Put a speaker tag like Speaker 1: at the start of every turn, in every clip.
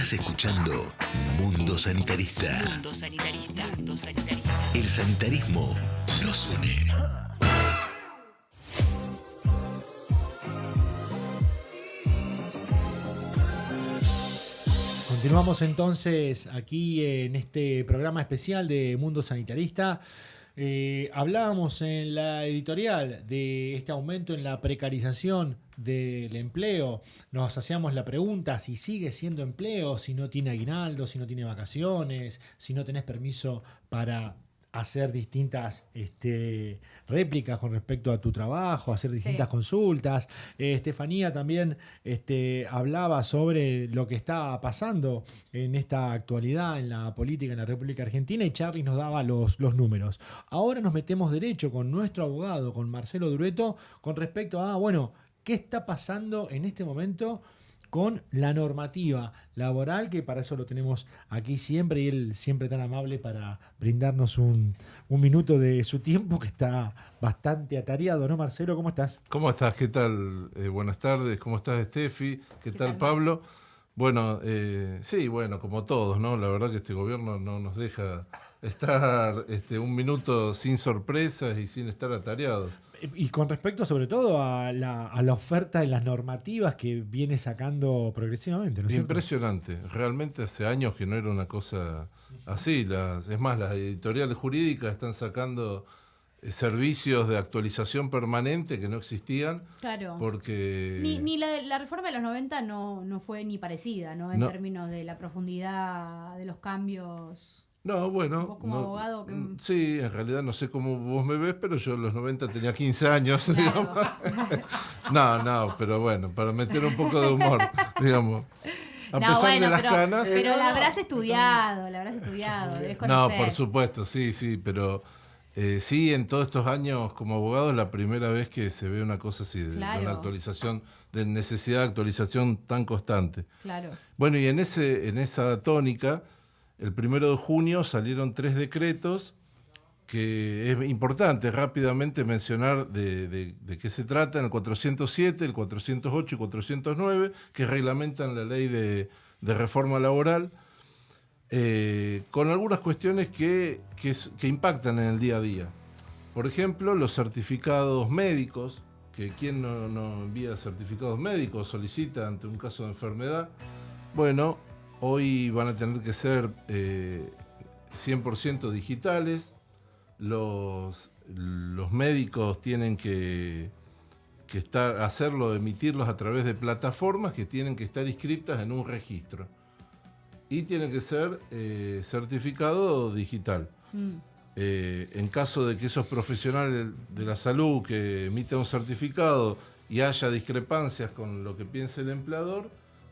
Speaker 1: Estás escuchando Mundo Sanitarista.
Speaker 2: Mundo Sanitarista. Mundo Sanitarista.
Speaker 1: El sanitarismo nos une.
Speaker 3: Continuamos entonces aquí en este programa especial de Mundo Sanitarista. Hablábamos en la editorial de este aumento en la precarización del empleo. Nos hacíamos la pregunta si sigue siendo empleo, si no tiene aguinaldo, si no tiene vacaciones, si no tenés permiso para hacer distintas réplicas con respecto a tu trabajo, hacer distintas consultas. Estefanía también hablaba sobre lo que está pasando en esta actualidad en la política en la República Argentina, y Charly nos daba los números. Ahora nos metemos derecho con nuestro abogado, con Marcelo Duretto, con respecto a, ¿qué está pasando en este momento con la normativa laboral? Que para eso lo tenemos aquí siempre, y él siempre tan amable para brindarnos un minuto de su tiempo, que está bastante atareado, ¿no, Marcelo? ¿Cómo estás?
Speaker 4: ¿Cómo estás? ¿Qué tal? Buenas tardes. ¿Cómo estás, Estefi? ¿Qué tal, Pablo? Bueno, sí, como todos, ¿no? La verdad que este gobierno no nos deja estar un minuto sin sorpresas y sin estar atareados.
Speaker 3: Y con respecto sobre todo a la oferta de las normativas que viene sacando progresivamente, ¿no es cierto?
Speaker 4: Impresionante. Realmente hace años que no era una cosa así. Es más, las editoriales jurídicas están sacando servicios de actualización permanente que no existían.
Speaker 5: Claro.
Speaker 4: Porque
Speaker 5: ni la reforma de los 90 no fue ni parecida, ¿no? En términos de la profundidad de los cambios.
Speaker 4: No, bueno.
Speaker 5: Vos como abogado
Speaker 4: Sí, en realidad no sé cómo vos me ves, pero yo en los 90 tenía 15 años,
Speaker 5: claro.
Speaker 4: Digamos. No, pero bueno, para meter un poco de humor, digamos. A pesar de las canas.
Speaker 5: Pero la habrás estudiado, debes conocer.
Speaker 4: No, por supuesto, sí, pero sí, en todos estos años como abogado es la primera vez que se ve una cosa así, de una actualización, de necesidad de actualización tan constante.
Speaker 5: Claro.
Speaker 4: Bueno, y en esa tónica, el 1 de junio salieron 3 decretos que es importante rápidamente mencionar de qué se trata: el 407, el 408 y 409, que reglamentan la ley de reforma laboral, con algunas cuestiones que impactan en el día a día. Por ejemplo, los certificados médicos, que quien no envía certificados médicos, solicita ante un caso de enfermedad. Bueno, hoy van a tener que ser 100% digitales. Los médicos tienen que emitirlos a través de plataformas que tienen que estar inscritas en un registro. Y tiene que ser certificado digital. En caso de que esos profesionales de la salud que emiten un certificado y haya discrepancias con lo que piense el empleador,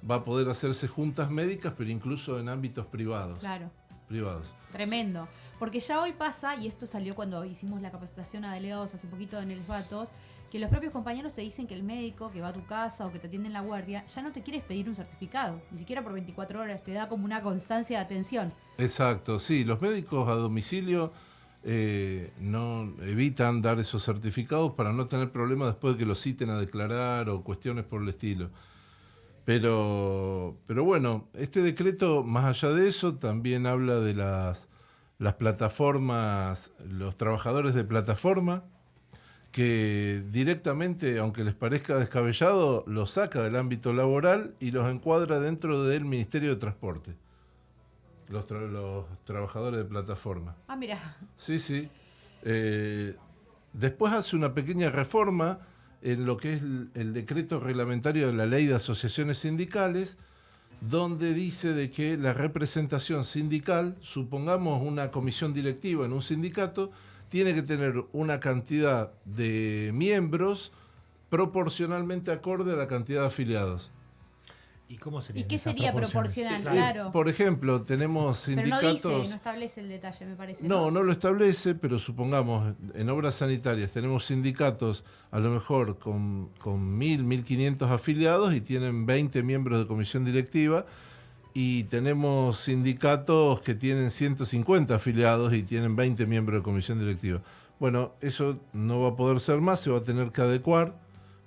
Speaker 4: va a poder hacerse juntas médicas, pero incluso en ámbitos privados.
Speaker 5: Claro.
Speaker 4: Privados.
Speaker 5: Tremendo. Porque ya hoy pasa, y esto salió cuando hicimos la capacitación a delegados hace poquito en el SBATOS, que los propios compañeros te dicen que el médico que va a tu casa o que te atiende en la guardia ya no te quiere pedir un certificado, ni siquiera por 24 horas, te da como una constancia de atención.
Speaker 4: Exacto, sí. Los médicos a domicilio no evitan dar esos certificados para no tener problemas después de que los citen a declarar o cuestiones por el estilo. Pero bueno, este decreto, más allá de eso, también habla de las plataformas, los trabajadores de plataforma, que directamente, aunque les parezca descabellado, los saca del ámbito laboral y los encuadra dentro del Ministerio de Transporte. Los trabajadores de plataforma.
Speaker 5: Ah, mira.
Speaker 4: Sí. Después hace una pequeña reforma en lo que es el decreto reglamentario de la Ley de Asociaciones Sindicales, donde dice de que la representación sindical, supongamos una comisión directiva en un sindicato, tiene que tener una cantidad de miembros proporcionalmente acorde a la cantidad de afiliados.
Speaker 3: ¿Y cómo sería?
Speaker 5: ¿Y qué sería proporcional?
Speaker 3: Sí,
Speaker 5: claro.
Speaker 4: Por ejemplo, tenemos sindicatos...
Speaker 5: Pero no establece el detalle, me parece.
Speaker 4: No lo establece, pero supongamos, en obras sanitarias tenemos sindicatos a lo mejor con 1.000, 1.500 afiliados y tienen 20 miembros de comisión directiva, y tenemos sindicatos que tienen 150 afiliados y tienen 20 miembros de comisión directiva. Bueno, eso no va a poder ser más, se va a tener que adecuar,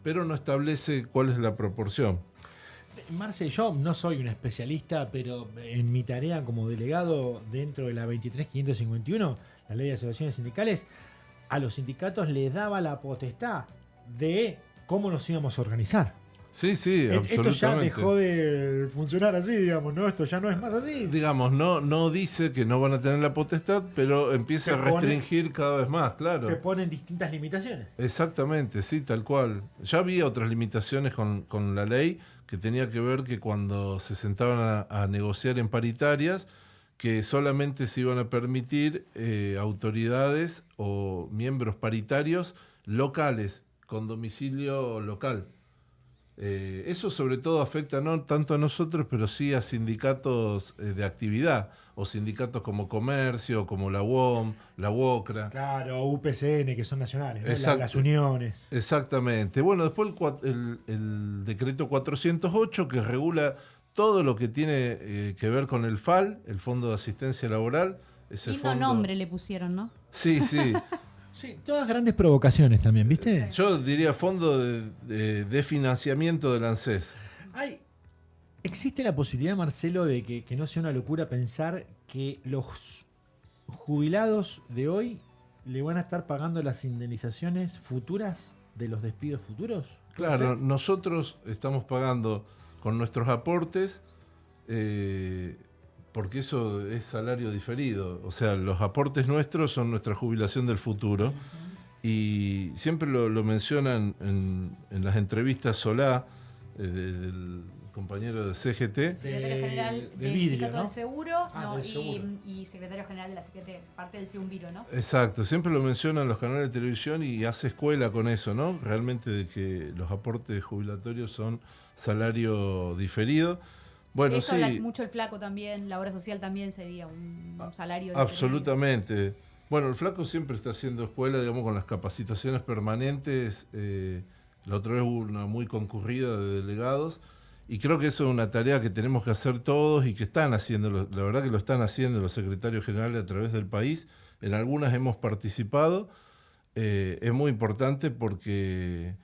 Speaker 4: pero no establece cuál es la proporción.
Speaker 3: Marce, yo no soy un especialista, pero en mi tarea como delegado dentro de la 23.551, la ley de asociaciones sindicales, a los sindicatos les daba la potestad de cómo nos íbamos a organizar.
Speaker 4: Sí, absolutamente.
Speaker 3: Esto ya dejó de funcionar así, digamos, ¿no? Esto ya no es más así.
Speaker 4: Digamos, no dice que no van a tener la potestad, pero empieza a restringir cada vez más, claro.
Speaker 3: Te ponen distintas limitaciones.
Speaker 4: Exactamente, sí, tal cual. Ya había otras limitaciones con la ley que tenía que ver que cuando se sentaban a negociar en paritarias, que solamente se iban a permitir autoridades o miembros paritarios locales, con domicilio local. Eso sobre todo afecta no tanto a nosotros, pero sí a sindicatos de actividad, o sindicatos como Comercio, como la UOM, la UOCRA.
Speaker 3: Claro, UPCN, que son nacionales, ¿no?
Speaker 4: Exacto.
Speaker 3: Las uniones.
Speaker 4: Exactamente. Bueno, después el decreto 408, que regula todo lo que tiene que ver con el FAL, el Fondo de Asistencia Laboral. Ese
Speaker 5: Lindo
Speaker 4: fondo...
Speaker 5: nombre le pusieron, ¿no?
Speaker 4: Sí.
Speaker 3: Sí, todas grandes provocaciones también, ¿viste?
Speaker 4: Yo diría Fondo de Financiamiento del ANSES.
Speaker 3: ¿Existe la posibilidad, Marcelo, de que no sea una locura pensar que los jubilados de hoy le van a estar pagando las indemnizaciones futuras de los despidos futuros?
Speaker 4: Claro, nosotros estamos pagando con nuestros aportes, porque eso es salario diferido. O sea, los aportes nuestros son nuestra jubilación del futuro. Y siempre lo mencionan en las entrevistas Solá, del compañero de CGT.
Speaker 5: Secretario general
Speaker 3: de
Speaker 5: del
Speaker 3: vidrio,
Speaker 5: Sindicato
Speaker 3: ¿no?
Speaker 5: del Seguro,
Speaker 3: Del seguro.
Speaker 5: y secretario general de la CGT, parte del triunviro, ¿no?
Speaker 4: Exacto, siempre lo mencionan en los canales de televisión y hace escuela con eso, ¿no? Realmente de que los aportes jubilatorios son salario diferido. Bueno,
Speaker 5: eso
Speaker 4: sí.
Speaker 5: habla mucho el Flaco también, la obra social también sería un salario.
Speaker 4: Absolutamente. Bueno, el Flaco siempre está haciendo escuela, digamos, con las capacitaciones permanentes. La otra vez hubo una muy concurrida de delegados. Y creo que eso es una tarea que tenemos que hacer todos y que están haciendo, la verdad que lo están haciendo los secretarios generales a través del país. En algunas hemos participado. Es muy importante porque,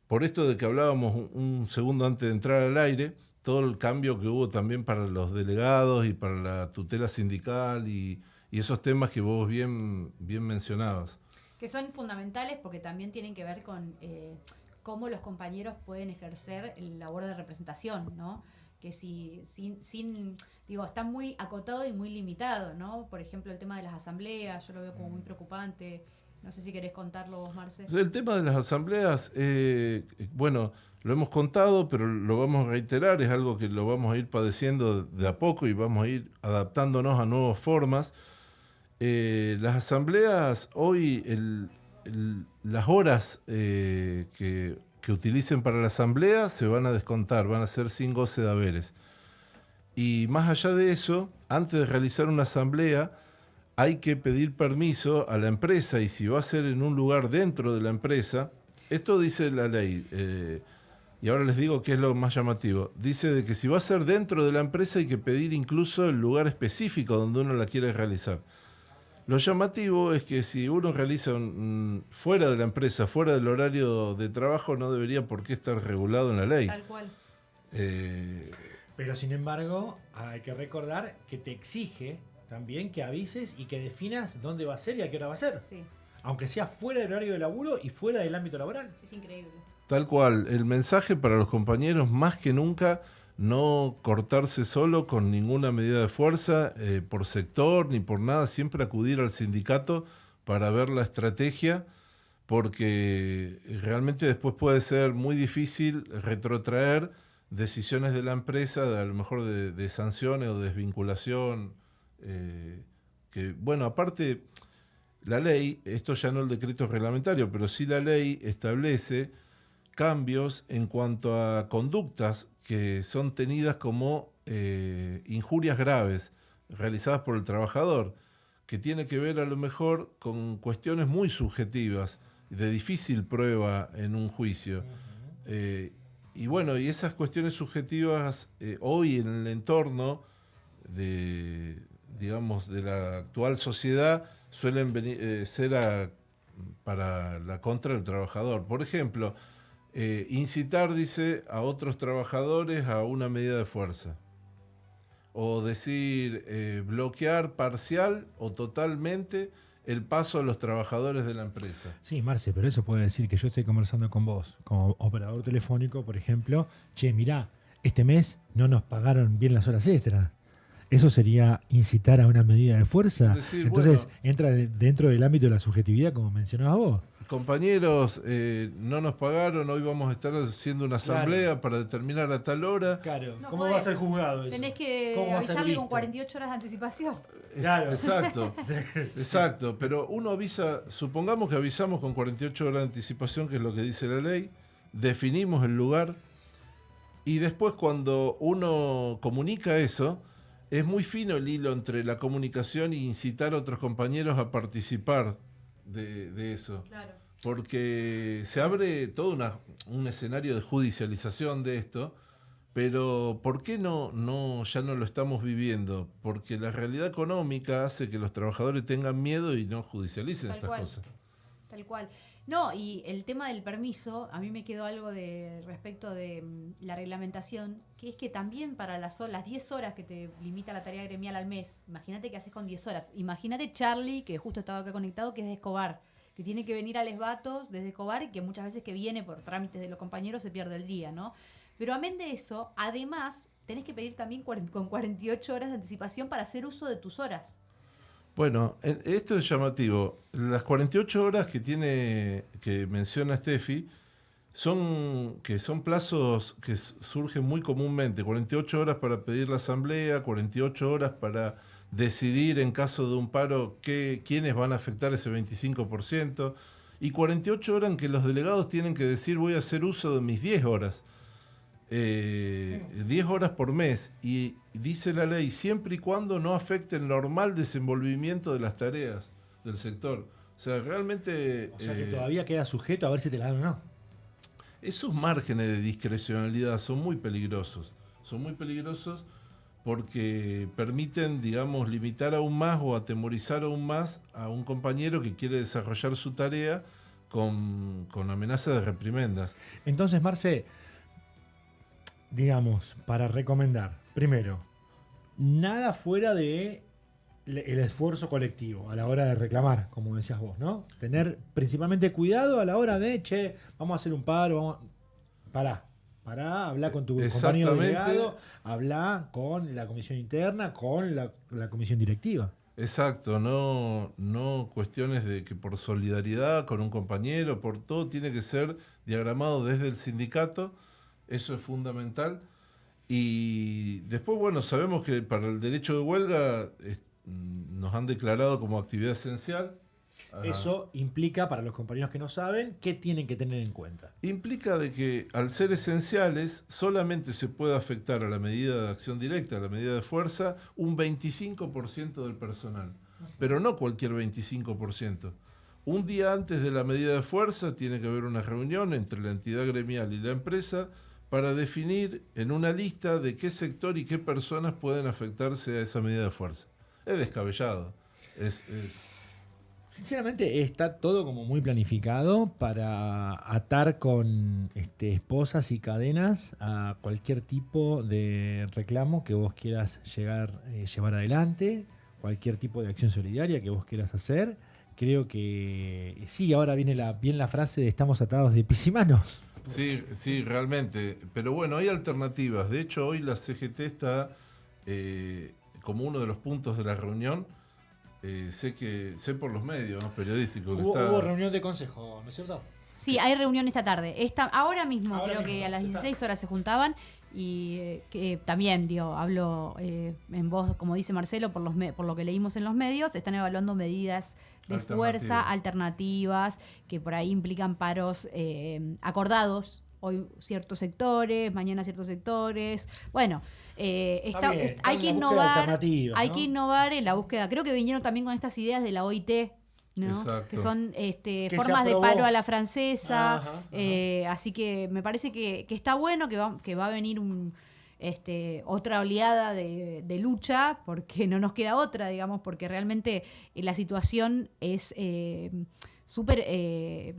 Speaker 4: por esto de que hablábamos un segundo antes de entrar al aire, todo el cambio que hubo también para los delegados y para la tutela sindical y esos temas que vos bien mencionabas.
Speaker 5: Que son fundamentales porque también tienen que ver con cómo los compañeros pueden ejercer la labor de representación, ¿no? Que digo, está muy acotado y muy limitado, ¿no? Por ejemplo, el tema de las asambleas, yo lo veo como muy preocupante. No sé si querés contarlo vos, Marce.
Speaker 4: El tema de las asambleas, bueno, lo hemos contado, pero lo vamos a reiterar, es algo que lo vamos a ir padeciendo de a poco y vamos a ir adaptándonos a nuevas formas. Las asambleas, hoy las horas que utilicen para la asamblea se van a descontar, van a ser sin goce de haberes. Y más allá de eso, antes de realizar una asamblea, hay que pedir permiso a la empresa, y si va a ser en un lugar dentro de la empresa, esto dice la ley, y ahora les digo qué es lo más llamativo. Dice de que si va a ser dentro de la empresa hay que pedir incluso el lugar específico donde uno la quiere realizar. Lo llamativo es que si uno realiza fuera de la empresa, fuera del horario de trabajo, no debería por qué estar regulado en la ley.
Speaker 5: Tal cual.
Speaker 3: Pero sin embargo, hay que recordar que te exige también que avises y que definas dónde va a ser y a qué hora va a ser.
Speaker 5: Sí,
Speaker 3: Aunque sea fuera del horario de laburo y fuera del ámbito laboral.
Speaker 5: es increíble.
Speaker 4: Tal cual. El mensaje para los compañeros, más que nunca, no cortarse solo con ninguna medida de fuerza por sector ni por nada, siempre acudir al sindicato para ver la estrategia, porque realmente después puede ser muy difícil retrotraer decisiones de la empresa, a lo mejor de sanciones o desvinculación, que bueno, aparte la ley, esto ya no el decreto reglamentario, pero sí la ley establece cambios en cuanto a conductas que son tenidas como injurias graves realizadas por el trabajador, que tiene que ver a lo mejor con cuestiones muy subjetivas, de difícil prueba en un juicio. Y bueno, y esas cuestiones subjetivas hoy en el entorno de, digamos, de la actual sociedad suelen ser para la contra del trabajador. Por ejemplo, incitar, dice, a otros trabajadores a una medida de fuerza. O decir, bloquear parcial o totalmente el paso a los trabajadores de la empresa.
Speaker 3: Sí, Marce, pero eso puede decir que yo estoy conversando con vos, como operador telefónico, por ejemplo. Che, mirá, este mes no nos pagaron bien las horas extras. ¿Eso sería incitar a una medida de fuerza?
Speaker 4: Es decir,
Speaker 3: Entonces,
Speaker 4: bueno,
Speaker 3: entra dentro del ámbito de la subjetividad, como mencionabas vos.
Speaker 4: compañeros, no nos pagaron, hoy vamos a estar haciendo una asamblea para determinar a tal hora.
Speaker 3: Claro,
Speaker 5: No
Speaker 3: ¿cómo
Speaker 5: podés.
Speaker 3: va a ser juzgado eso?
Speaker 5: Tenés que
Speaker 3: ¿Cómo va a ser
Speaker 5: avisarle con
Speaker 3: visto?
Speaker 5: 48 horas de anticipación.
Speaker 3: Claro.
Speaker 4: Exacto, exacto. Pero uno avisa, supongamos que avisamos con 48 horas de anticipación, que es lo que dice la ley, definimos el lugar y después cuando uno comunica eso, es muy fino el hilo entre la comunicación y incitar a otros compañeros a participar de eso.
Speaker 5: Claro.
Speaker 4: Porque se abre todo un escenario de judicialización de esto, pero ¿por qué ya no lo estamos viviendo? Porque la realidad económica hace que los trabajadores tengan miedo y no judicialicen
Speaker 5: Tal
Speaker 4: estas
Speaker 5: cual.
Speaker 4: cosas.
Speaker 5: Tal cual. No, y el tema del permiso, a mí me quedó algo respecto de la reglamentación, que es que también para las 10 horas que te limita la tarea gremial al mes, imagínate qué haces con 10 horas. Imagínate Charlie, que justo estaba acá conectado, que es de Escobar, que tiene que venir a Les Batos desde Escobar y que muchas veces que viene por trámites de los compañeros se pierde el día, ¿no? Pero amén de eso, además, tenés que pedir también con 48 horas de anticipación para hacer uso de tus horas.
Speaker 4: Bueno, esto es llamativo. Las 48 horas que menciona Steffi son plazos que surgen muy comúnmente. 48 horas para pedir la asamblea, 48 horas para decidir en caso de un paro quiénes van a afectar ese 25%, y 48 horas en que los delegados tienen que decir voy a hacer uso de mis 10 horas. 10 horas por mes, y dice la ley siempre y cuando no afecte el normal desenvolvimiento de las tareas del sector. O sea, realmente
Speaker 3: O sea que todavía queda sujeto a ver si te la dan o no.
Speaker 4: esos márgenes de discrecionalidad son muy peligrosos porque permiten, digamos, limitar aún más o atemorizar aún más a un compañero que quiere desarrollar su tarea con amenaza de reprimendas.
Speaker 3: Entonces, Marce, digamos, para recomendar, primero, nada fuera de el esfuerzo colectivo a la hora de reclamar, como decías vos, ¿no? Tener principalmente cuidado a la hora de, che, vamos a hacer un paro, pará, habla con tu compañero delegado, habla con la comisión interna, con la comisión directiva.
Speaker 4: Exacto, no cuestiones de que por solidaridad con un compañero, por todo tiene que ser diagramado desde el sindicato. Eso es fundamental. Y después, bueno, sabemos que para el derecho de huelga nos han declarado como actividad esencial.
Speaker 3: Eso implica, para los compañeros que no saben, ¿qué tienen que tener en cuenta?
Speaker 4: Implica de que al ser esenciales solamente se puede afectar a la medida de acción directa, a la medida de fuerza, un 25% del personal. Pero no cualquier 25%. Un día antes de la medida de fuerza tiene que haber una reunión entre la entidad gremial y la empresa para definir en una lista de qué sector y qué personas pueden afectarse a esa medida de fuerza. Es descabellado.
Speaker 3: Sinceramente está todo como muy planificado para atar con esposas y cadenas a cualquier tipo de reclamo que vos quieras llevar adelante, cualquier tipo de acción solidaria que vos quieras hacer. Creo que sí, ahora viene la frase de estamos atados de pies y manos.
Speaker 4: Sí, realmente. Pero bueno, hay alternativas. De hecho, hoy la CGT está como uno de los puntos de la reunión. Sé por los medios, ¿no?, periodísticos.
Speaker 3: Hubo reunión de consejo, ¿no es cierto?
Speaker 5: Sí, hay reunión esta tarde. Ahora mismo, creo que
Speaker 3: mismo,
Speaker 5: a las
Speaker 3: ya está.
Speaker 5: 16 horas se juntaban y que también, hablo en voz, como dice Marcelo, por lo que leímos en los medios, están evaluando medidas de fuerza, alternativas, que por ahí implican paros acordados. Hoy ciertos sectores, mañana ciertos sectores. Bueno, hay que innovar, hay que innovar en la búsqueda. Creo que vinieron también con estas ideas de la OIT, ¿no?
Speaker 4: Exacto.
Speaker 5: Que son
Speaker 3: Que
Speaker 5: formas
Speaker 3: se
Speaker 5: de
Speaker 3: aprobó.
Speaker 5: paro a la francesa.
Speaker 3: Ajá.
Speaker 5: Así que me parece que está bueno, que va a venir otra oleada de lucha, porque no nos queda otra, digamos, porque realmente la situación es súper...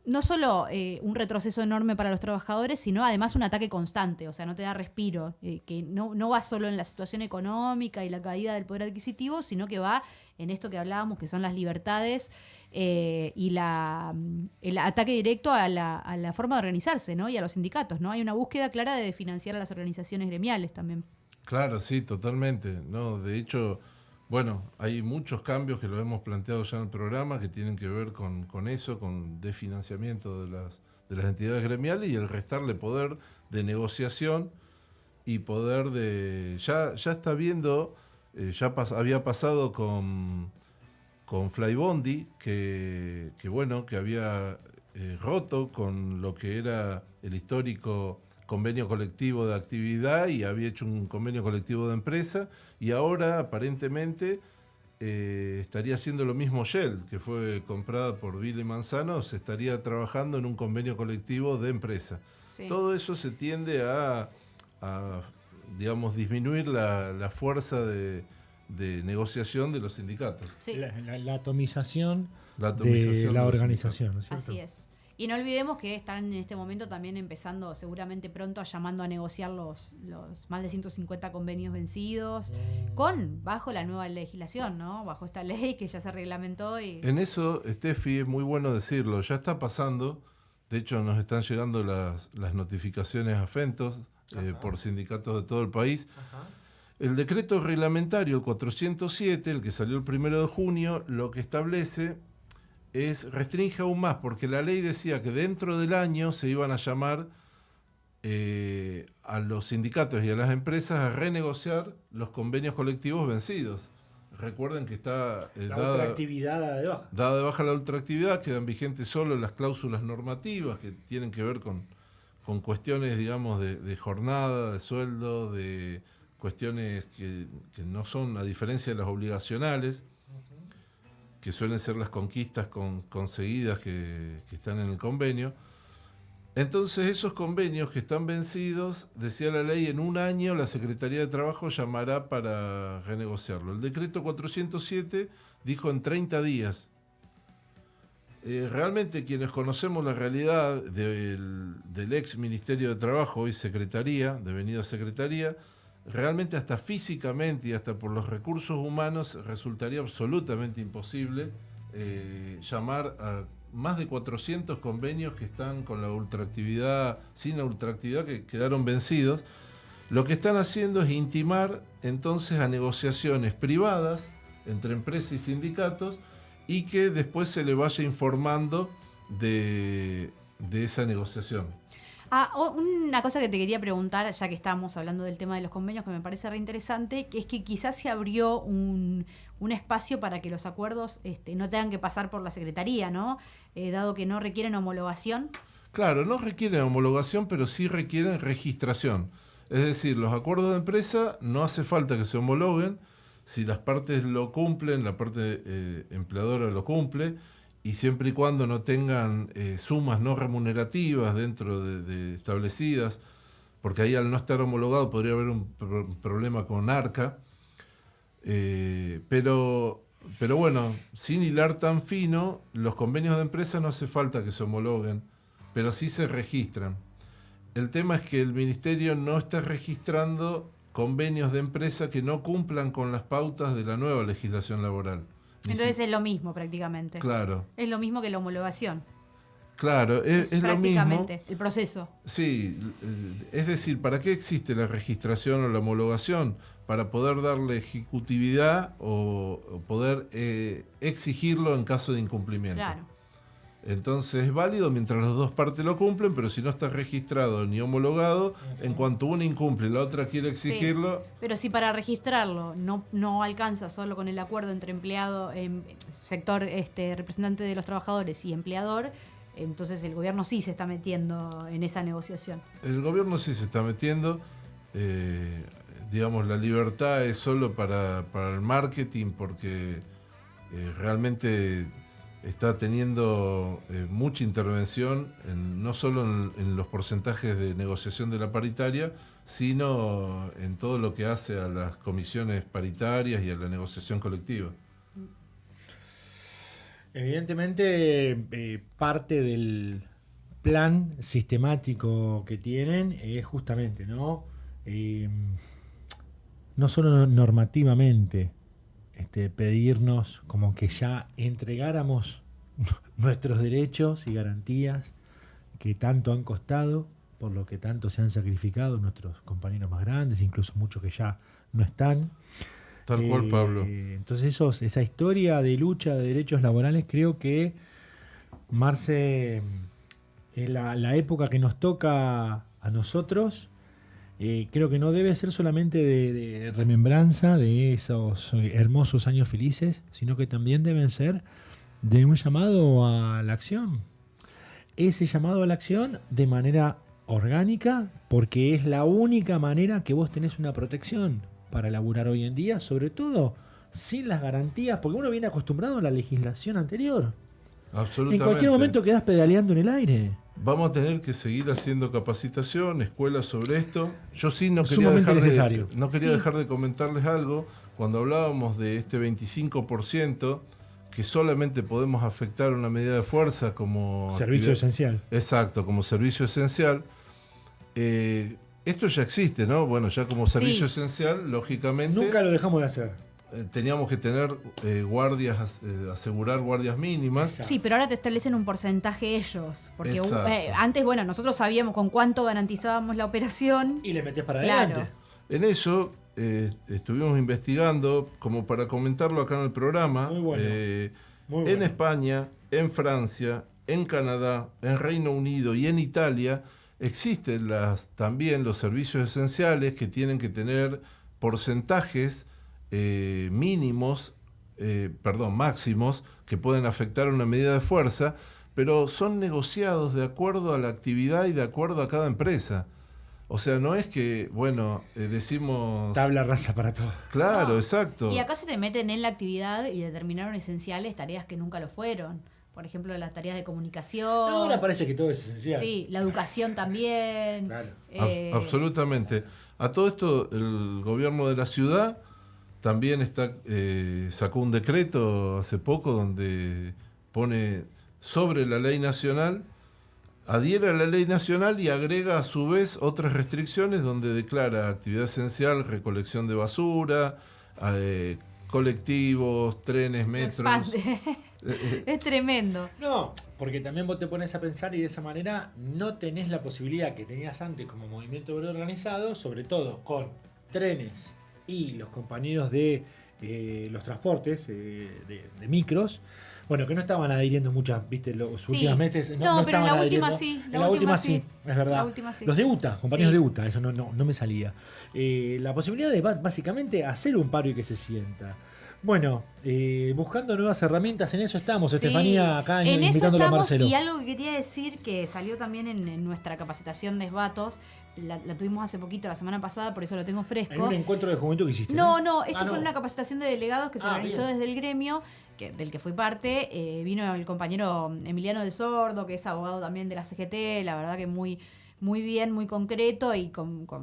Speaker 5: no solo un retroceso enorme para los trabajadores, sino además un ataque constante, o sea, no te da respiro, que no va solo en la situación económica y la caída del poder adquisitivo, sino que va en esto que hablábamos, que son las libertades y el ataque directo a la forma de organizarse, ¿no? Y a los sindicatos, ¿no? Hay una búsqueda clara de financiar a las organizaciones gremiales también.
Speaker 4: Claro, sí, totalmente. No, de hecho, bueno, hay muchos cambios que lo hemos planteado ya en el programa que tienen que ver con eso, con desfinanciamiento de las entidades gremiales y el restarle poder de negociación y poder de... Ya está viendo, había pasado con Flybondi, que bueno, que había roto con lo que era el histórico convenio colectivo de actividad y había hecho un convenio colectivo de empresa, y ahora aparentemente estaría haciendo lo mismo Shell, que fue comprada por Vila y Manzano, se estaría trabajando en un convenio colectivo de empresa.
Speaker 5: Sí.
Speaker 4: Todo eso se tiende a digamos, disminuir la fuerza de negociación de los sindicatos.
Speaker 5: Sí.
Speaker 3: La atomización,
Speaker 4: La atomización
Speaker 3: de
Speaker 4: de
Speaker 3: la
Speaker 4: los
Speaker 3: organización, ¿no es cierto?
Speaker 5: Así es. Y no olvidemos que están en este momento también empezando, seguramente pronto, llamando a negociar los más de 150 convenios vencidos, bajo la nueva legislación, ¿no? Bajo esta ley que ya se reglamentó.
Speaker 4: En eso, Steffi, es muy bueno decirlo, ya está pasando. De hecho, nos están llegando las notificaciones a Fentos por sindicatos de todo el país.
Speaker 3: Ajá.
Speaker 4: El decreto reglamentario, el 407, el que salió el 1 de junio, lo que establece restringe aún más, porque la ley decía que dentro del año se iban a llamar a los sindicatos y a las empresas a renegociar los convenios colectivos vencidos. Recuerden que está
Speaker 3: La ultraactividad
Speaker 4: dada de baja la ultraactividad, quedan vigentes solo las cláusulas normativas que tienen que ver con cuestiones, digamos, de jornada, de sueldo, de cuestiones que no son, a diferencia de las obligacionales, que suelen ser las conquistas conseguidas que están en el convenio. Entonces, esos convenios que están vencidos, decía la ley, en un año la Secretaría de Trabajo llamará para renegociarlo. El decreto 407 dijo en 30 días. Realmente quienes conocemos la realidad del ex Ministerio de Trabajo, hoy Secretaría, devenida Secretaría, realmente hasta físicamente y hasta por los recursos humanos resultaría absolutamente imposible llamar a más de 400 convenios que están con la ultraactividad, sin la ultraactividad, que quedaron vencidos. Lo que están haciendo es intimar entonces a negociaciones privadas entre empresas y sindicatos y que después se le vaya informando de esa negociación.
Speaker 5: Una cosa que te quería preguntar, ya que estábamos hablando del tema de los convenios, que me parece re interesante, que es que quizás se abrió un espacio para que los acuerdos no tengan que pasar por la Secretaría, ¿no? Dado que no requieren homologación.
Speaker 4: Claro, no requieren homologación, pero sí requieren registración. Es decir, los acuerdos de empresa no hace falta que se homologuen. Si las partes lo cumplen, la parte empleadora lo cumple, y siempre y cuando no tengan sumas no remunerativas dentro de establecidas, porque ahí al no estar homologado podría haber un problema con ARCA, pero bueno, sin hilar tan fino, los convenios de empresa no hace falta que se homologuen, pero sí se registran. El tema es que el Ministerio no está registrando convenios de empresa que no cumplan con las pautas de la nueva legislación laboral.
Speaker 5: Entonces es lo mismo prácticamente.
Speaker 4: Claro.
Speaker 5: Es lo mismo que la homologación.
Speaker 4: Claro, es lo mismo.
Speaker 5: Prácticamente, el proceso.
Speaker 4: Sí, es decir, ¿para qué existe la registración o la homologación? Para poder darle ejecutividad o poder exigirlo en caso de incumplimiento.
Speaker 5: Claro.
Speaker 4: Entonces es válido mientras las dos partes lo cumplen, pero si no está registrado ni homologado, en cuanto una incumple y la otra quiere exigirlo...
Speaker 5: Sí, pero si para registrarlo no alcanza solo con el acuerdo entre empleado, sector representante de los trabajadores y empleador, entonces el gobierno sí se está metiendo en esa negociación.
Speaker 4: El gobierno sí se está metiendo. Digamos, la libertad es solo para el marketing, porque realmente está teniendo mucha intervención, no solo en los porcentajes de negociación de la paritaria, sino en todo lo que hace a las comisiones paritarias y a la negociación colectiva.
Speaker 3: Evidentemente, parte del plan sistemático que tienen es justamente, ¿no? No solo normativamente, pedirnos como que ya entregáramos nuestros derechos y garantías que tanto han costado, por lo que tanto se han sacrificado nuestros compañeros más grandes, incluso muchos que ya no están.
Speaker 4: Tal cual, Pablo.
Speaker 3: Entonces esa historia de lucha de derechos laborales, creo que, Marce, es la época que nos toca a nosotros. Creo que no debe ser solamente de remembranza de esos hermosos años felices, sino que también deben ser de un llamado a la acción. Ese llamado a la acción de manera orgánica, porque es la única manera que vos tenés una protección para laburar hoy en día, sobre todo sin las garantías, porque uno viene acostumbrado a la legislación anterior.
Speaker 4: Absolutamente.
Speaker 3: En cualquier momento quedás pedaleando en el aire.
Speaker 4: Vamos a tener que seguir haciendo capacitación, escuelas sobre esto. Yo sí no quería,
Speaker 3: Sumamente necesario.
Speaker 4: dejar de comentarles algo. Cuando hablábamos de este 25% que solamente podemos afectar una medida de fuerza como
Speaker 3: Servicio
Speaker 4: actividad-
Speaker 3: esencial.
Speaker 4: Exacto, como servicio esencial. Esto ya existe, ¿no? Bueno, ya como servicio
Speaker 5: Sí.
Speaker 4: esencial, lógicamente
Speaker 3: Nunca lo dejamos de hacer.
Speaker 4: teníamos que tener guardias, asegurar guardias mínimas.
Speaker 3: Exacto.
Speaker 5: Sí, pero ahora te establecen un porcentaje ellos. Porque
Speaker 4: Exacto.
Speaker 5: antes, bueno, nosotros sabíamos con cuánto garantizábamos la operación.
Speaker 3: Y le metés para
Speaker 5: Claro.
Speaker 3: adelante.
Speaker 4: En eso estuvimos investigando, como para comentarlo acá en el programa,
Speaker 3: Muy bueno. Muy
Speaker 4: en
Speaker 3: bueno.
Speaker 4: España, en Francia, en Canadá, en Reino Unido y en Italia existen también los servicios esenciales que tienen que tener porcentajes máximos que pueden afectar una medida de fuerza, pero son negociados de acuerdo a la actividad y de acuerdo a cada empresa. O sea, no es que, decimos...
Speaker 3: Tabla rasa para todo.
Speaker 4: Claro,
Speaker 5: No.
Speaker 4: exacto.
Speaker 5: Y acá se te meten en la actividad y determinaron esenciales tareas que nunca lo fueron. Por ejemplo, las tareas de comunicación.
Speaker 3: No, ahora parece que todo es esencial.
Speaker 5: Sí, la educación también.
Speaker 3: Claro.
Speaker 4: Absolutamente. A todo esto, el gobierno de la ciudad también sacó un decreto hace poco donde pone sobre la ley nacional, adhiere a la ley nacional y agrega a su vez otras restricciones donde declara actividad esencial, recolección de basura, colectivos, trenes,
Speaker 5: Lo
Speaker 4: metros.
Speaker 5: expande. Es tremendo.
Speaker 3: No, porque también vos te pones a pensar y de esa manera no tenés la posibilidad que tenías antes como movimiento obrero organizado, sobre todo con trenes y los compañeros de los transportes de micros. Bueno, que no estaban adhiriendo muchas, viste, los
Speaker 5: Sí.
Speaker 3: últimos meses.
Speaker 5: No, pero en
Speaker 3: estaban
Speaker 5: la última
Speaker 3: adhiriendo.
Speaker 5: sí,
Speaker 3: En la última sí, es verdad.
Speaker 5: La última sí.
Speaker 3: Los de UTA, compañeros
Speaker 5: Sí.
Speaker 3: de UTA, eso no me salía. La posibilidad de básicamente hacer un paro y que se sienta. Bueno, buscando nuevas herramientas, en eso estamos,
Speaker 5: Sí,
Speaker 3: Estefanía, acá
Speaker 5: en eso
Speaker 3: invitándolo a
Speaker 5: estamos.
Speaker 3: Marcelo.
Speaker 5: Y algo que quería decir que salió también en nuestra capacitación de SBATOS, la tuvimos hace poquito, la semana pasada, por eso lo tengo
Speaker 3: En
Speaker 5: fresco.
Speaker 3: un encuentro de juventud que hiciste.
Speaker 5: No,
Speaker 3: No,
Speaker 5: esto fue una capacitación de delegados que se organizó
Speaker 3: bien.
Speaker 5: desde el gremio, del que fui parte. Vino el compañero Emiliano del Sordo, que es abogado también de la CGT, la verdad que muy bien, muy concreto y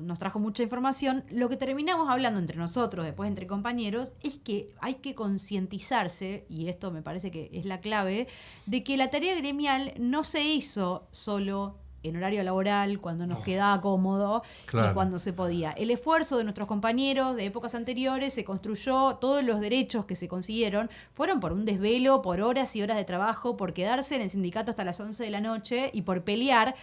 Speaker 5: nos trajo mucha información. Lo que terminamos hablando entre nosotros, después entre compañeros, es que hay que concientizarse, y esto me parece que es la clave, de que la tarea gremial no se hizo solo en horario laboral, cuando nos quedaba cómodo
Speaker 4: Claro.
Speaker 5: y cuando se podía. El esfuerzo de nuestros compañeros de épocas anteriores se construyó, todos los derechos que se consiguieron fueron por un desvelo, por horas y horas de trabajo, por quedarse en el sindicato hasta las 11 de la noche y por pelear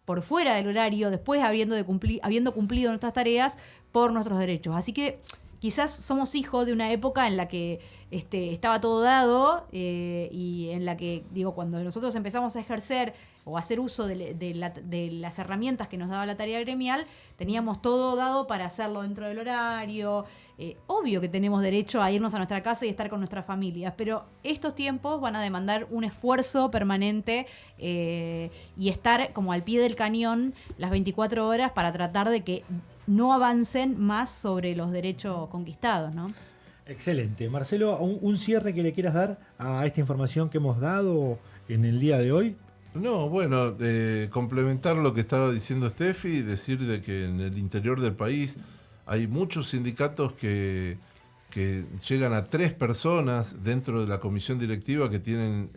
Speaker 5: por fuera del horario, después habiendo cumplido nuestras tareas por nuestros derechos. Así que quizás somos hijos de una época en la que estaba todo dado y en la que, cuando nosotros empezamos a ejercer o a hacer uso de las herramientas que nos daba la tarea gremial, teníamos todo dado para hacerlo dentro del horario. Obvio que tenemos derecho a irnos a nuestra casa y estar con nuestras familias, pero estos tiempos van a demandar un esfuerzo permanente y estar como al pie del cañón las 24 horas para tratar de que no avancen más sobre los derechos conquistados, ¿no?
Speaker 3: Excelente. Marcelo, un cierre que le quieras dar a esta información que hemos dado en el día de hoy.
Speaker 4: No, bueno, complementar lo que estaba diciendo Steffi, decir de que en el interior del país hay muchos sindicatos que que llegan a 3 personas dentro de la comisión directiva que tienen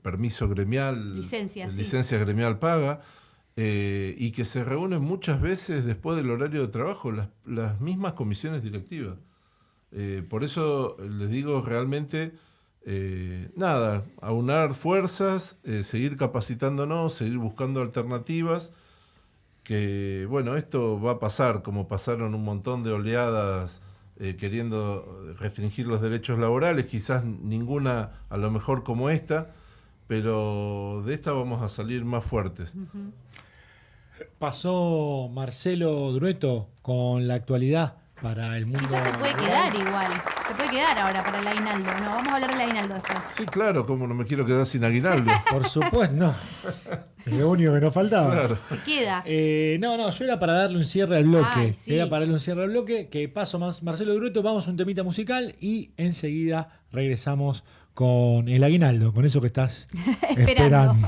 Speaker 4: permiso gremial,
Speaker 5: Licencia, sí.
Speaker 4: licencia gremial paga, y que se reúnen muchas veces después del horario de trabajo, las mismas comisiones directivas. Por eso les digo realmente, aunar fuerzas, seguir capacitándonos, seguir buscando alternativas, que bueno, esto va a pasar como pasaron un montón de oleadas queriendo restringir los derechos laborales, quizás ninguna a lo mejor como esta, pero de esta vamos a salir más fuertes.
Speaker 3: Pasó Marcelo Duretto con la actualidad para el mundo.
Speaker 5: Quizás se puede quedar igual. Se puede quedar ahora para el aguinaldo. No, vamos a hablar del aguinaldo después.
Speaker 4: Sí, claro, como no me quiero quedar sin aguinaldo.
Speaker 3: Por supuesto, no. Es lo único que nos faltaba.
Speaker 4: Claro.
Speaker 5: Se queda.
Speaker 3: No, yo era para darle un cierre al bloque.
Speaker 5: Ay, sí.
Speaker 3: Era para darle un cierre al bloque. Que paso más Marcelo Duretto, vamos a un temita musical y enseguida regresamos con el aguinaldo, con eso que estás
Speaker 5: Esperando.
Speaker 3: esperando.